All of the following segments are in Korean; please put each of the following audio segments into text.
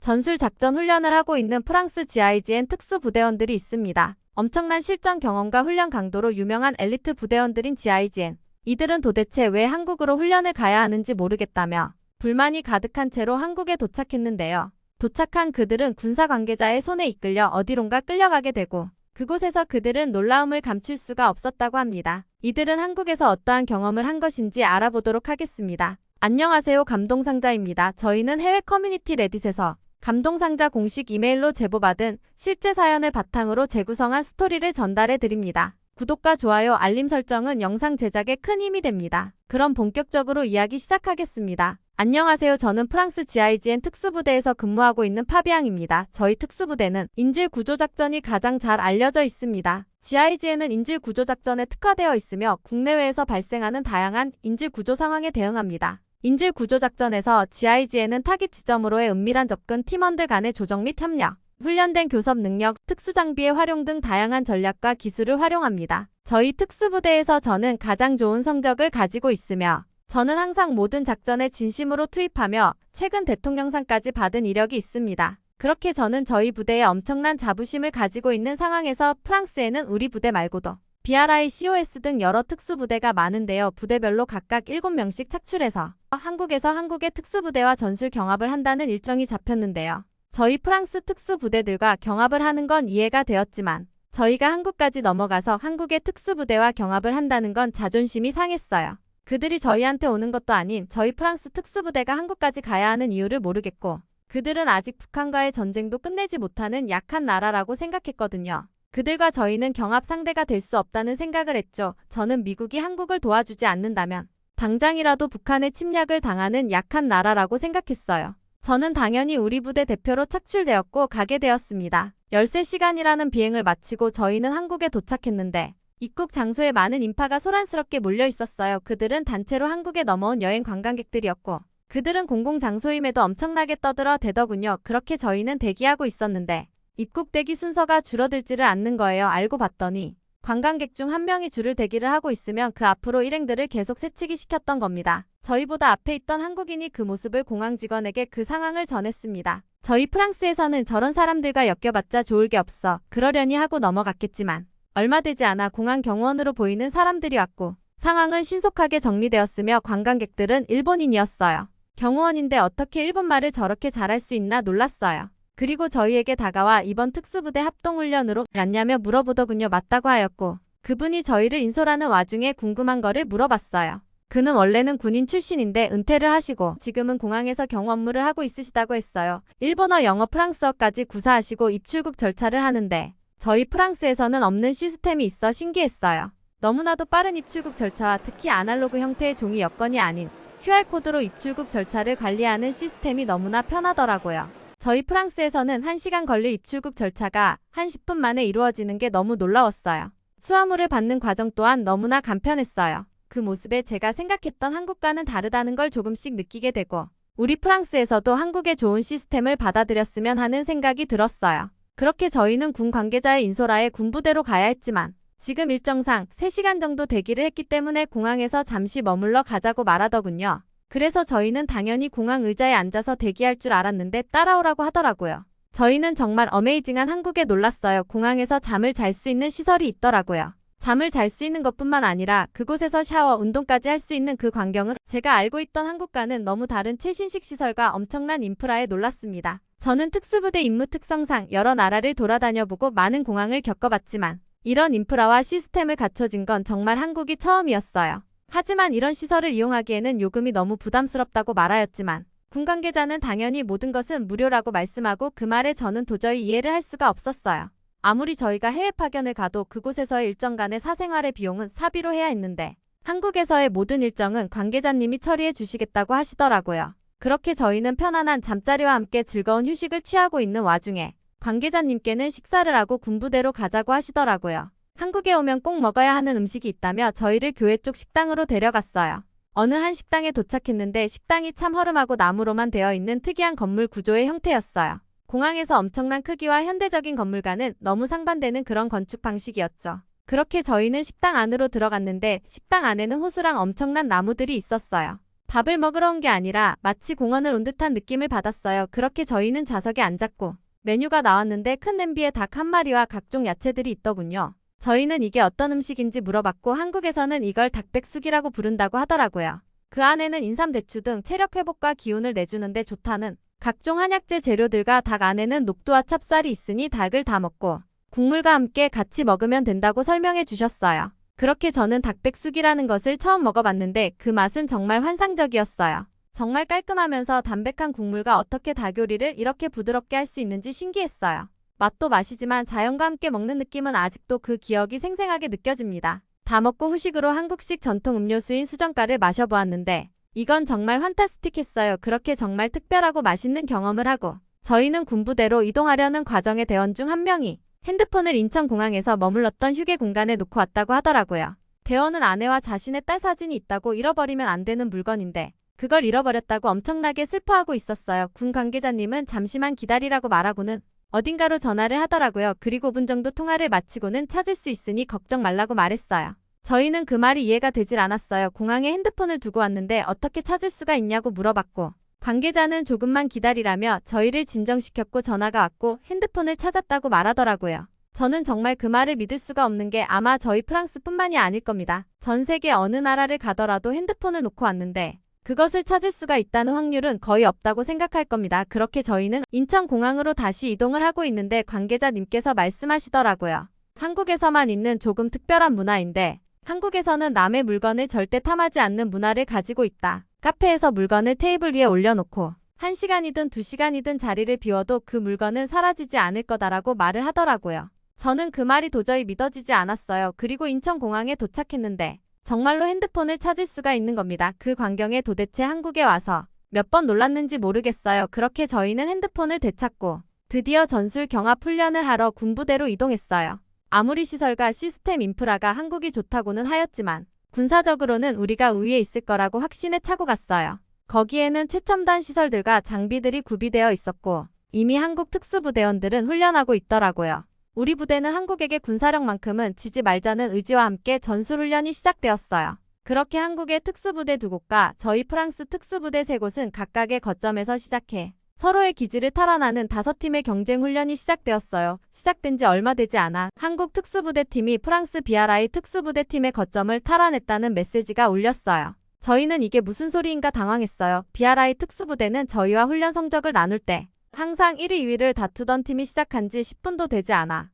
전술 작전 훈련을 하고 있는 프랑스 GIGN 특수부대원들이 있습니다. 엄청난 실전 경험과 훈련 강도로 유명한 엘리트 부대원들인 GIGN. 이들은 도대체 왜 한국으로 훈련을 가야 하는지 모르겠다며 불만이 가득한 채로 한국에 도착했는데요. 도착한 그들은 군사 관계자의 손에 이끌려 어디론가 끌려가게 되고 그곳에서 그들은 놀라움을 감출 수가 없었다고 합니다. 이들은 한국에서 어떠한 경험을 한 것인지 알아보도록 하겠습니다. 안녕하세요, 감동상자입니다. 저희는 해외 커뮤니티 레딧에서 감동상자 공식 이메일로 제보받은 실제 사연을 바탕으로 재구성한 스토리를 전달해 드립니다. 구독과 좋아요, 알림 설정은 영상 제작에 큰 힘이 됩니다. 그럼 본격적으로 이야기 시작하겠습니다. 안녕하세요. 저는 프랑스 GIGN 특수부대에서 근무하고 있는 파비앙입니다. 저희 특수부대는 인질구조작전이 가장 잘 알려져 있습니다. GIGN은 인질구조작전에 특화되어 있으며 국내외에서 발생하는 다양한 인질구조 상황에 대응합니다. 인질구조작전에서 GIGN은 타깃 지점으로의 은밀한 접근, 팀원들 간의 조정 및 협력, 훈련된 교섭 능력, 특수장비의 활용 등 다양한 전략과 기술을 활용합니다. 저희 특수부대에서 저는 가장 좋은 성적을 가지고 있으며 저는 항상 모든 작전에 진심으로 투입하며 최근 대통령상까지 받은 이력이 있습니다. 그렇게 저는 저희 부대에 엄청난 자부심을 가지고 있는 상황에서 프랑스에는 우리 부대 말고도 BRI, COS 등 여러 특수부대가 많은데요. 부대별로 각각 7명씩 착출해서 한국에서 한국의 특수부대와 전술 경합을 한다는 일정이 잡혔는데요. 저희 프랑스 특수부대들과 경합을 하는 건 이해가 되었지만 저희가 한국까지 넘어가서 한국의 특수부대와 경합을 한다는 건 자존심이 상했어요. 그들이 저희한테 오는 것도 아닌 저희 프랑스 특수부대가 한국까지 가야 하는 이유를 모르겠고 그들은 아직 북한과의 전쟁도 끝내지 못하는 약한 나라라고 생각했거든요. 그들과 저희는 경합 상대가 될 수 없다는 생각을 했죠. 저는 미국이 한국을 도와주지 않는다면 당장이라도 북한의 침략을 당하는 약한 나라라고 생각했어요. 저는 당연히 우리 부대 대표로 착출되었고 가게 되었습니다. 13시간이라는 비행을 마치고 저희는 한국에 도착했는데 입국 장소에 많은 인파가 소란스럽게 몰려 있었어요. 그들은 단체로 한국에 넘어온 여행 관광객들이었고 그들은 공공장소임에도 엄청나게 떠들어 대더군요. 그렇게 저희는 대기하고 있었는데 입국 대기 순서가 줄어들지를 않는 거예요. 알고 봤더니 관광객 중 한 명이 줄을 대기를 하고 있으면 그 앞으로 일행들을 계속 새치기 시켰던 겁니다. 저희보다 앞에 있던 한국인이 그 모습을 공항 직원에게 그 상황을 전했습니다. 저희 프랑스에서는 저런 사람들과 엮여봤자 좋을 게 없어. 그러려니 하고 넘어갔겠지만 얼마 되지 않아 공항 경호원으로 보이는 사람들이 왔고 상황은 신속하게 정리되었으며 관광객들은 일본인이었어요. 경호원인데 어떻게 일본말을 저렇게 잘할 수 있나 놀랐어요. 그리고 저희에게 다가와 이번 특수부대 합동훈련으로 왔냐며 물어보더군요. 맞다고 하였고 그분이 저희를 인솔하는 와중에 궁금한 거를 물어봤어요. 그는 원래는 군인 출신인데 은퇴를 하시고 지금은 공항에서 경호 업무를 하고 있으시다고 했어요. 일본어, 영어, 프랑스어까지 구사하시고 입출국 절차를 하는데 저희 프랑스에서는 없는 시스템이 있어 신기했어요. 너무나도 빠른 입출국 절차와 특히 아날로그 형태의 종이 여건이 아닌 QR코드로 입출국 절차를 관리하는 시스템이 너무나 편하더라고요. 저희 프랑스에서는 1시간 걸릴 입출국 절차가 한 10분 만에 이루어지는 게 너무 놀라웠어요. 수화물을 받는 과정 또한 너무나 간편했어요. 그 모습에 제가 생각했던 한국과는 다르다는 걸 조금씩 느끼게 되고 우리 프랑스에서도 한국의 좋은 시스템을 받아들였으면 하는 생각이 들었어요. 그렇게 저희는 군 관계자의 인솔하에 군부대로 가야 했지만 지금 일정상 3시간 정도 대기를 했기 때문에 공항에서 잠시 머물러 가자고 말하더군요. 그래서 저희는 당연히 공항 의자에 앉아서 대기할 줄 알았는데 따라오라고 하더라고요. 저희는 정말 어메이징한 한국에 놀랐어요. 공항에서 잠을 잘 수 있는 시설이 있더라고요. 잠을 잘 수 있는 것뿐만 아니라 그곳에서 샤워, 운동까지 할 수 있는 그 광경은 제가 알고 있던 한국과는 너무 다른 최신식 시설과 엄청난 인프라에 놀랐습니다. 저는 특수부대 임무 특성상 여러 나라를 돌아다녀보고 많은 공항을 겪어봤지만 이런 인프라와 시스템을 갖춰진 건 정말 한국이 처음이었어요. 하지만 이런 시설을 이용하기에는 요금이 너무 부담스럽다고 말하였지만 군 관계자는 당연히 모든 것은 무료라고 말씀하고 그 말에 저는 도저히 이해를 할 수가 없었어요. 아무리 저희가 해외 파견을 가도 그곳에서의 일정간의 사생활의 비용은 사비로 해야 했는데 한국에서의 모든 일정은 관계자님이 처리해 주시겠다고 하시더라고요. 그렇게 저희는 편안한 잠자리와 함께 즐거운 휴식을 취하고 있는 와중에 관계자님께는 식사를 하고 군부대로 가자고 하시더라고요. 한국에 오면 꼭 먹어야 하는 음식이 있다며 저희를 교회 쪽 식당으로 데려갔어요. 어느 한 식당에 도착했는데 식당이 참 허름하고 나무로만 되어 있는 특이한 건물 구조의 형태였어요. 공항에서 엄청난 크기와 현대적인 건물과는 너무 상반되는 그런 건축 방식이었죠. 그렇게 저희는 식당 안으로 들어갔는데 식당 안에는 호수랑 엄청난 나무들이 있었어요. 밥을 먹으러 온 게 아니라 마치 공원을 온 듯한 느낌을 받았어요. 그렇게 저희는 좌석에 앉았고 메뉴가 나왔는데 큰 냄비에 닭 한 마리와 각종 야채들이 있더군요. 저희는 이게 어떤 음식인지 물어봤고 한국에서는 이걸 닭백숙이라고 부른다고 하더라고요. 그 안에는 인삼, 대추 등 체력 회복과 기운을 내주는데 좋다는 각종 한약재 재료들과 닭 안에는 녹두와 찹쌀이 있으니 닭을 다 먹고 국물과 함께 같이 먹으면 된다고 설명해 주셨어요. 그렇게 저는 닭백숙이라는 것을 처음 먹어봤는데 그 맛은 정말 환상적이었어요. 정말 깔끔하면서 담백한 국물과 어떻게 닭 요리를 이렇게 부드럽게 할 수 있는지 신기했어요. 맛도 맛이지만 자연과 함께 먹는 느낌은 아직도 그 기억이 생생하게 느껴집니다. 다 먹고 후식으로 한국식 전통 음료수인 수정가를 마셔보았는데 이건 정말 환타스틱했어요. 그렇게 정말 특별하고 맛있는 경험을 하고 저희는 군부대로 이동하려는 과정의 대원 중 한 명이 핸드폰을 인천공항에서 머물렀던 휴게 공간에 놓고 왔다고 하더라고요. 대원은 아내와 자신의 딸 사진이 있다고 잃어버리면 안 되는 물건인데 그걸 잃어버렸다고 엄청나게 슬퍼하고 있었어요. 군 관계자님은 잠시만 기다리라고 말하고는 어딘가로 전화를 하더라고요. 그리고 5분 정도 통화를 마치고는 찾을 수 있으니 걱정 말라고 말했어요. 저희는 그 말이 이해가 되질 않았어요. 공항에 핸드폰을 두고 왔는데 어떻게 찾을 수가 있냐고 물어봤고 관계자는 조금만 기다리라며 저희를 진정시켰고 전화가 왔고 핸드폰을 찾았다고 말하더라고요. 저는 정말 그 말을 믿을 수가 없는 게 아마 저희 프랑스뿐만이 아닐 겁니다. 전 세계 어느 나라를 가더라도 핸드폰을 놓고 왔는데 그것을 찾을 수가 있다는 확률은 거의 없다고 생각할 겁니다. 그렇게 저희는 인천공항으로 다시 이동을 하고 있는데 관계자님께서 말씀하시더라고요. 한국에서만 있는 조금 특별한 문화인데 한국에서는 남의 물건을 절대 탐하지 않는 문화를 가지고 있다. 카페에서 물건을 테이블 위에 올려놓고 1시간이든 2시간이든 자리를 비워도 그 물건은 사라지지 않을 거다라고 말을 하더라고요. 저는 그 말이 도저히 믿어지지 않았어요. 그리고 인천공항에 도착했는데 정말로 핸드폰을 찾을 수가 있는 겁니다. 그 광경에 도대체 한국에 와서 몇 번 놀랐는지 모르겠어요. 그렇게 저희는 핸드폰을 되찾고 드디어 전술 경합 훈련을 하러 군부대로 이동했어요. 아무리 시설과 시스템 인프라가 한국이 좋다고는 하였지만 군사적으로는 우리가 우위에 있을 거라고 확신에 차고 갔어요. 거기에는 최첨단 시설들과 장비들이 구비되어 있었고 이미 한국 특수부대원들은 훈련하고 있더라고요. 우리 부대는 한국에게 군사력만큼은 지지 말자는 의지와 함께 전술훈련이 시작되었어요. 그렇게 한국의 특수부대 2곳과 저희 프랑스 특수부대 3곳은 각각의 거점에서 시작해 서로의 기지를 탈환하는 5팀의 경쟁훈련이 시작되었어요. 시작된 지 얼마 되지 않아 한국 특수부대팀이 프랑스 BRI 특수부대팀의 거점을 탈환했다는 메시지가 울렸어요. 저희는 이게 무슨 소리인가 당황했어요. BRI 특수부대는 저희와 훈련 성적을 나눌 때 항상 1위, 2위를 다투던 팀이 시작한 지 10분도 되지 않아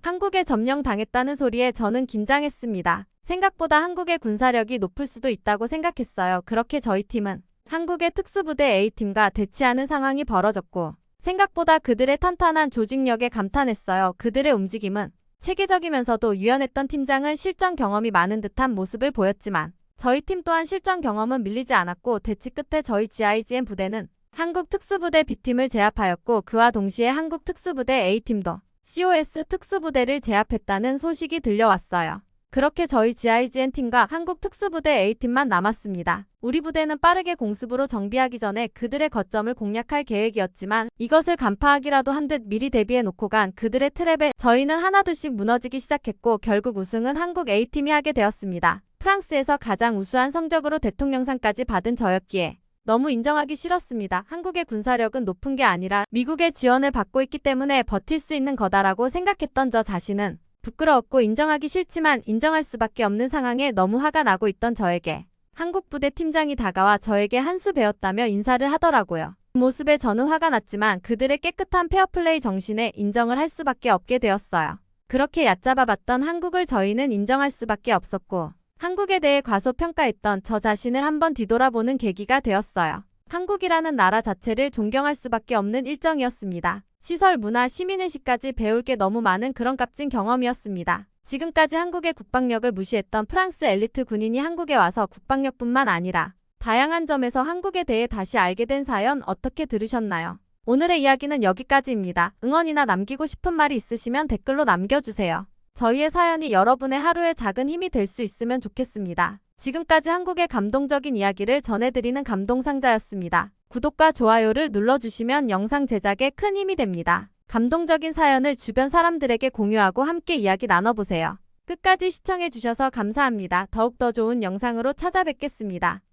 한국에 점령당했다는 소리에 저는 긴장했습니다. 생각보다 한국의 군사력이 높을 수도 있다고 생각했어요. 그렇게 저희 팀은 한국의 특수부대 A팀과 대치하는 상황이 벌어졌고 생각보다 그들의 탄탄한 조직력에 감탄했어요. 그들의 움직임은 체계적이면서도 유연했던 팀장은 실전 경험이 많은 듯한 모습을 보였지만 저희 팀 또한 실전 경험은 밀리지 않았고 대치 끝에 저희 GIGN 부대는 한국 특수부대 B팀을 제압하였고 그와 동시에 한국 특수부대 A팀도 COS 특수부대를 제압했다는 소식이 들려왔어요. 그렇게 저희 GIGN 팀과 한국 특수부대 A팀만 남았습니다. 우리 부대는 빠르게 공습으로 정비하기 전에 그들의 거점을 공략할 계획이었지만 이것을 간파하기라도 한 듯 미리 대비해 놓고 간 그들의 트랩에 저희는 하나둘씩 무너지기 시작했고 결국 우승은 한국 A팀이 하게 되었습니다. 프랑스에서 가장 우수한 성적으로 대통령상까지 받은 저였기에 너무 인정하기 싫었습니다. 한국의 군사력은 높은 게 아니라 미국의 지원을 받고 있기 때문에 버틸 수 있는 거다라고 생각했던 저 자신은 부끄러웠고 인정하기 싫지만 인정할 수밖에 없는 상황에 너무 화가 나고 있던 저에게 한국 부대 팀장이 다가와 저에게 한 수 배웠다며 인사를 하더라고요. 그 모습에 저는 화가 났지만 그들의 깨끗한 페어플레이 정신에 인정을 할 수밖에 없게 되었어요. 그렇게 얕잡아봤던 한국을 저희는 인정할 수밖에 없었고 한국에 대해 과소평가했던 저 자신을 한번 뒤돌아보는 계기가 되었어요. 한국이라는 나라 자체를 존경할 수밖에 없는 일정이었습니다. 시설, 문화, 시민의식까지 배울 게 너무 많은 그런 값진 경험이었습니다. 지금까지 한국의 국방력을 무시했던 프랑스 엘리트 군인이 한국에 와서 국방력뿐만 아니라 다양한 점에서 한국에 대해 다시 알게 된 사연 어떻게 들으셨나요? 오늘의 이야기는 여기까지입니다. 응원이나 남기고 싶은 말이 있으시면 댓글로 남겨주세요. 저희의 사연이 여러분의 하루의 작은 힘이 될 수 있으면 좋겠습니다. 지금까지 한국의 감동적인 이야기를 전해드리는 감동상자였습니다. 구독과 좋아요를 눌러주시면 영상 제작에 큰 힘이 됩니다. 감동적인 사연을 주변 사람들에게 공유하고 함께 이야기 나눠보세요. 끝까지 시청해주셔서 감사합니다. 더욱 더 좋은 영상으로 찾아뵙겠습니다.